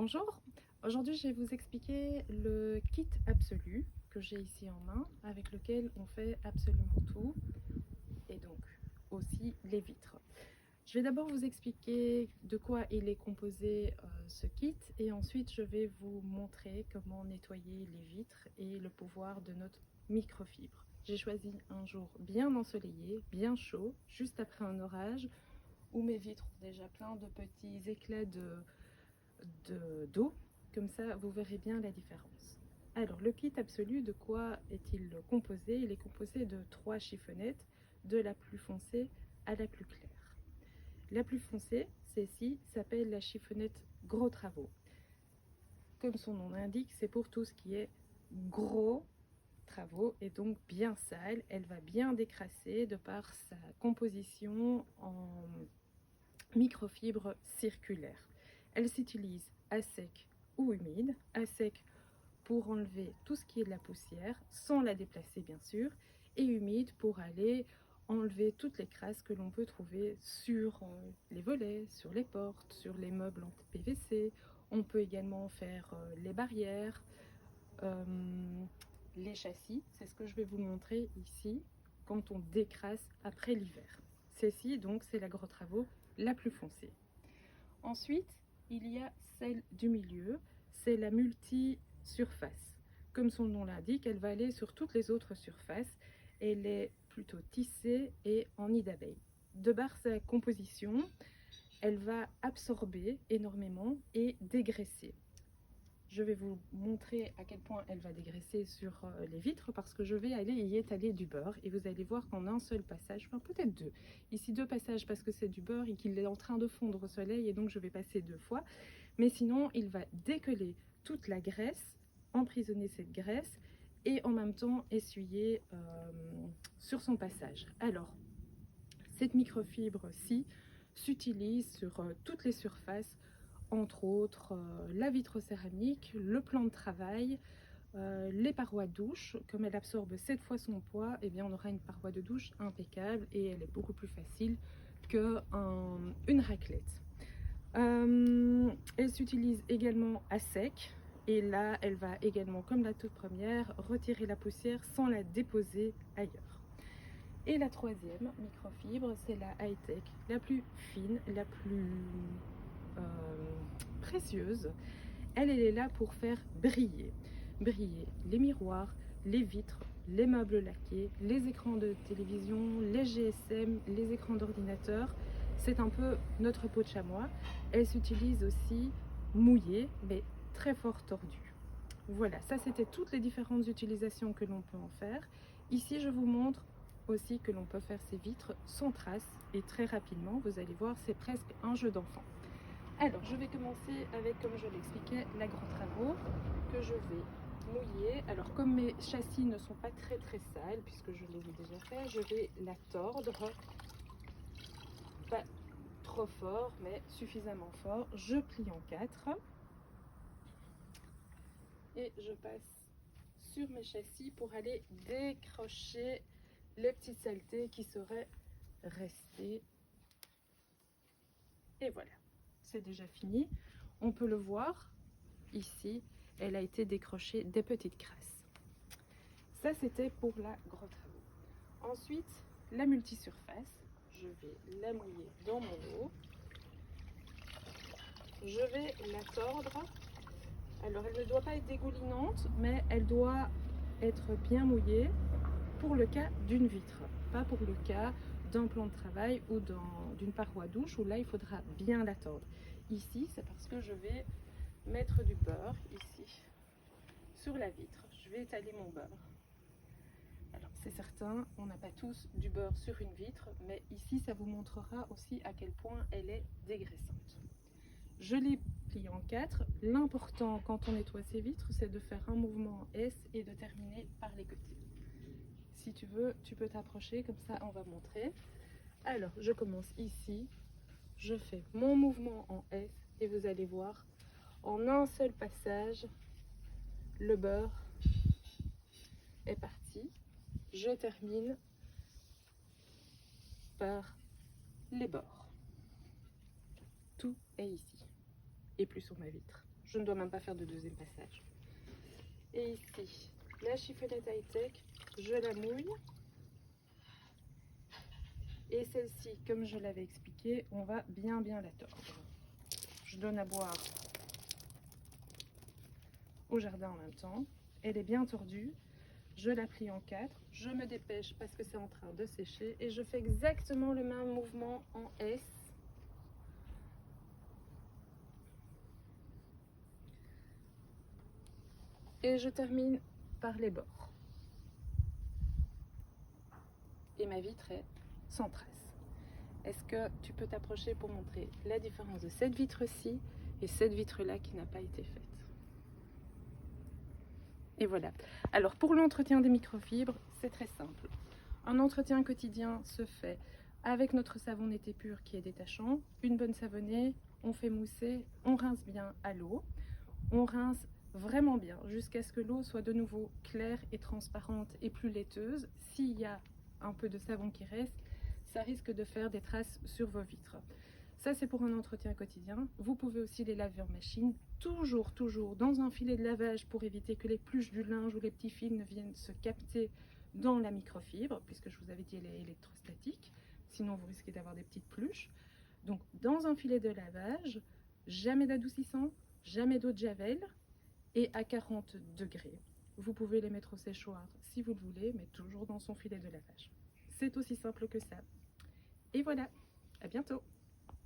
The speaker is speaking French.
Bonjour, aujourd'hui je vais vous expliquer le kit absolu que j'ai ici en main avec lequel on fait absolument tout et donc aussi les vitres. Je vais d'abord vous expliquer de quoi il est composé ce kit et ensuite je vais vous montrer comment nettoyer les vitres et le pouvoir de notre microfibre. J'ai choisi un jour bien ensoleillé, bien chaud, juste après un orage où mes vitres ont déjà plein de petits éclats d'eau, comme ça vous verrez bien la différence. Alors le kit absolu, de quoi est-il composé? Il est composé de 3 chiffonnettes, de la plus foncée à la plus claire. La plus foncée, celle-ci, s'appelle la chiffonnette gros travaux. Comme son nom l'indique, c'est pour tout ce qui est gros travaux et donc bien sale. Elle va bien décrasser de par sa composition en microfibre circulaire. Elle s'utilise à sec ou humide. À sec pour enlever tout ce qui est de la poussière, sans la déplacer bien sûr, et humide pour aller enlever toutes les crasses que l'on peut trouver sur les volets, sur les portes, sur les meubles en PVC. On peut également faire les barrières, les châssis. C'est ce que je vais vous montrer ici quand on décrasse après l'hiver. Celle-ci, donc, c'est la gros travaux la plus foncée. Ensuite, il y a celle du milieu, c'est la multi-surface. Comme son nom l'indique, elle va aller sur toutes les autres surfaces. Elle est plutôt tissée et en nid d'abeille. De par sa composition, elle va absorber énormément et dégraisser. Je vais vous montrer à quel point elle va dégraisser sur les vitres parce que je vais aller y étaler du beurre et vous allez voir qu'en un seul passage, enfin peut-être deux, ici 2 passages parce que c'est du beurre et qu'il est en train de fondre au soleil et donc je vais passer 2 fois, mais sinon il va décoller toute la graisse, emprisonner cette graisse et en même temps essuyer sur son passage. Alors, cette microfibre-ci s'utilise sur toutes les surfaces, entre autres la vitre céramique, le plan de travail, les parois de douche. Comme elle absorbe 7 fois son poids, eh bien on aura une paroi de douche impeccable et elle est beaucoup plus facile qu'une raclette. Elle s'utilise également à sec et là elle va également, comme la toute première, retirer la poussière sans la déposer ailleurs. Et la troisième microfibre, c'est la high-tech, la plus fine, la plus euh, précieuse. Elle est là pour faire briller les miroirs, les vitres, les meubles laqués, les écrans de télévision, les GSM, les écrans d'ordinateur. C'est un peu notre peau de chamois. Elle s'utilise aussi mouillée, mais très fort tordue. Voilà, ça c'était toutes les différentes utilisations que l'on peut en faire. Ici, je vous montre aussi que l'on peut faire ces vitres sans trace et très rapidement. Vous allez voir, c'est presque un jeu d'enfant. Alors, je vais commencer avec, comme je l'expliquais, la gros travaux que je vais mouiller. Alors, comme mes châssis ne sont pas très sales, puisque je les ai déjà fait, je vais la tordre, pas trop fort, mais suffisamment fort. Je plie en 4 et je passe sur mes châssis pour aller décrocher les petites saletés qui seraient restées. Et voilà, c'est déjà fini. On peut le voir ici, elle a été décrochée des petites crasses. Ça, c'était pour la gros travaux. Ensuite, la multisurface, je vais la mouiller dans mon eau. Je vais la tordre. Alors, elle ne doit pas être dégoulinante, mais elle doit être bien mouillée pour le cas d'une vitre, pas pour le cas d'un plan de travail ou d'une paroi douche où là, il faudra bien la tordre. Ici, c'est parce que je vais mettre du beurre ici sur la vitre. Je vais étaler mon beurre. Alors c'est certain, on n'a pas tous du beurre sur une vitre, mais ici ça vous montrera aussi à quel point elle est dégraissante. Je l'ai pliée en 4. L'important quand on nettoie ces vitres, c'est de faire un mouvement en S et de terminer par les côtés. Si tu veux, tu peux t'approcher, comme ça on va montrer. Alors je commence ici, je fais mon mouvement en S et vous allez voir, en un seul passage, le beurre est parti. Je termine par les bords. Tout est ici. et plus sur ma vitre. Je ne dois même pas faire de deuxième passage. Et ici, la chiffonnette high-tech, je la mouille. Et celle-ci, comme je l'avais expliqué, on va bien la tordre. Je donne à boire au jardin en même temps. Elle est bien tordue. Je la plie en 4. Je me dépêche parce que c'est en train de sécher. Et je fais exactement le même mouvement en S. Et je termine par les bords. Et ma vitre est sans trace. Est-ce que tu peux t'approcher pour montrer la différence de cette vitre-ci et cette vitre-là qui n'a pas été faite? Et voilà. Alors pour l'entretien des microfibres, c'est très simple. Un entretien quotidien se fait avec notre savon Nété Pur qui est détachant, une bonne savonnée, on fait mousser, on rince bien à l'eau, on rince vraiment bien jusqu'à ce que l'eau soit de nouveau claire et transparente et plus laiteuse. S'il y a un peu de savon qui reste, ça risque de faire des traces sur vos vitres. Ça, c'est pour un entretien quotidien. Vous pouvez aussi les laver en machine, toujours dans un filet de lavage pour éviter que les pluches du linge ou les petits fils ne viennent se capter dans la microfibre, puisque je vous avais dit elle est électrostatique, sinon vous risquez d'avoir des petites pluches. Donc dans un filet de lavage, jamais d'adoucissant, jamais d'eau de javel et à 40 degrés. Vous pouvez les mettre au séchoir si vous le voulez, mais toujours dans son filet de lavage. C'est aussi simple que ça. Et voilà, à bientôt!